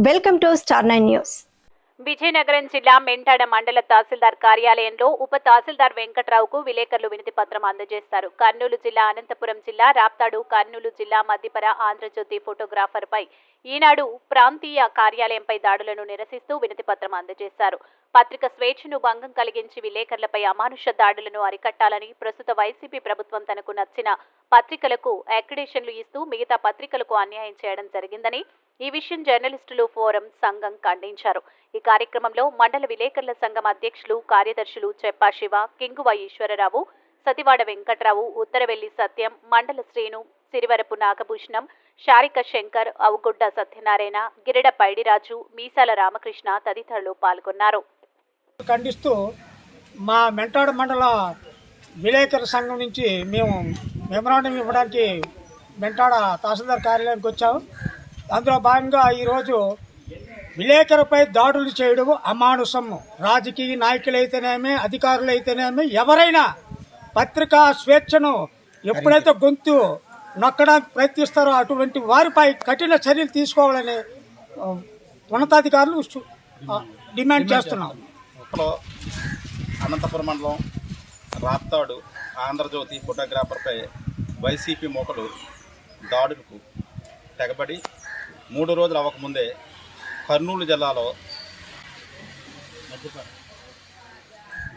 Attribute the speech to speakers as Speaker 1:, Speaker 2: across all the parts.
Speaker 1: Welcome to star 9 news.
Speaker 2: Vizianagaram జిల్లా మెంటాడ మండల తహసీల్దార్ కార్యాలయంలో ఉప తహసీల్దార్ వెంకట్రావుకు విలేకరులు వినతి పత్రం అందజేస్తారు. కర్నూలు జిల్లా, అనంతపురం జిల్లా, రాప్తాడు, కర్నూలు జిల్లా, మద్దిపర, ఆంధ్రజ్యోతి ఫోటోగ్రాఫర్పై ఈనాడు ప్రాంతీయ కార్యాలయంపై దాడులను నిరసిస్తూ వినతి పత్రం అందజేశారు. పత్రిక స్వేచ్ఛను భంగం కలిగించి విలేకరులపై అమానుష దాడులను అరికట్టాలని, ప్రస్తుత వైసీపీ ప్రభుత్వం తనకు నచ్చిన పత్రికలకు అక్రిడేషన్లు ఇస్తూ మిగతా పత్రికలకు అన్యాయం చేయడం జరిగిందని ఈ విషయం జర్నలిస్టులు ఫోరం సంఘం ఖండించారు. ఈ కార్యక్రమంలో మండల విలేకరుల సంఘం అధ్యక్షులు, కార్యదర్శులు చెప్పా శివ, కింగువ ఈశ్వరరావు, సతివాడ వెంకట్రావు, ఉత్తరవెల్లి సత్యం, మండల శ్రీను, సిరివరపు నాగభూషణం, శారిక శంకర్, అవుగుడ్డ సత్యనారాయణ, గిరిడ పైడిరాజు, మీసాల రామకృష్ణ తదితరులు పాల్గొన్నారు.
Speaker 3: ఖండిస్తూ మా మెంటాడ మండల విలేకరుల సంఘం నుంచి మేము మెమరాండం ఇవ్వడానికి మెంటాడ తహసీల్దార్ కార్యాలయానికి వచ్చాము. అందులో భాగంగా ఈరోజు విలేకరులపై దాడులు చేయడం అమానుషము. రాజకీయ నాయకులైతేనేమి, అధికారులైతేనేమి, ఎవరైనా పత్రికా స్వేచ్ఛను ఎప్పుడైతే గొంతు నొక్కడానికి ప్రయత్నిస్తారో అటువంటి వారిపై కఠిన చర్యలు తీసుకోవాలని ఉన్నతాధికారులు డిమాండ్ చేస్తున్నాం.
Speaker 4: అనంతపురం మండలం రాప్తాడు ఆంధ్రజ్యోతి ఫోటోగ్రాఫర్పై వైసీపీ మోకలు దాడులకు తెగబడి 3 రోజులు అవ్వకముందే కర్నూలు జిల్లాలో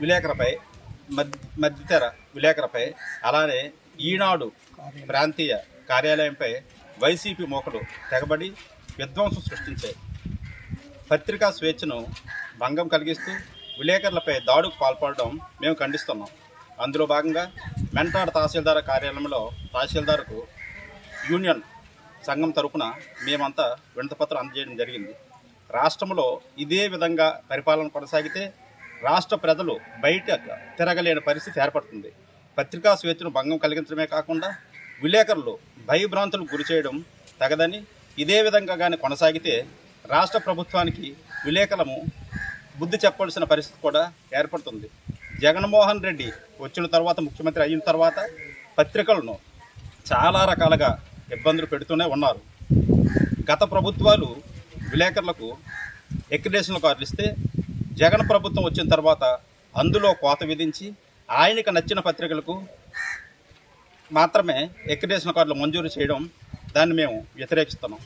Speaker 4: విలేకరులపై, మధ్యతెర విలేకరులపై, అలానే ఈనాడు ప్రాంతీయ కార్యాలయంపై వైసీపీ మోకలు తెగబడి విధ్వంసం సృష్టించాయి. పత్రికా స్వేచ్ఛను భంగం కలిగిస్తూ విలేకరులపై దాడుకు పాల్పడడం మేము ఖండిస్తున్నాం. అందులో భాగంగా మెంటాడ తహసీల్దార్ కార్యాలయంలో తహసీల్దార్కు యూనియన్ సంఘం తరపున మేమంతా వినతిపత్రం అందజేయడం జరిగింది. రాష్ట్రంలో ఇదే విధంగా పరిపాలన కొనసాగితే రాష్ట్ర ప్రజలు బయట తిరగలేని పరిస్థితి ఏర్పడుతుంది. పత్రికా స్వేచ్ఛను భంగం కలిగించడమే కాకుండా విలేకరులు భయభ్రాంతులకు గురి చేయడం తగదని, ఇదే విధంగా కానీ కొనసాగితే రాష్ట్ర ప్రభుత్వానికి విలేకరులము బుద్ధి చెప్పాల్సిన పరిస్థితి కూడా ఏర్పడుతుంది. జగన్మోహన్ రెడ్డి వచ్చిన తర్వాత, ముఖ్యమంత్రి అయిన తర్వాత పత్రికలను చాలా రకాలుగా ఇబ్బందులు పెడుతూనే ఉన్నారు. గత ప్రభుత్వాలు విలేకరులకు అక్రిడేషన్ కార్డులు ఇస్తే జగన్ ప్రభుత్వం వచ్చిన తర్వాత అందులో కోత విధించి ఆయనకు నచ్చిన పత్రికలకు మాత్రమే అక్రిడేషన్ కార్డులు మంజూరు చేయడం, దాన్ని మేము వ్యతిరేకిస్తున్నాం.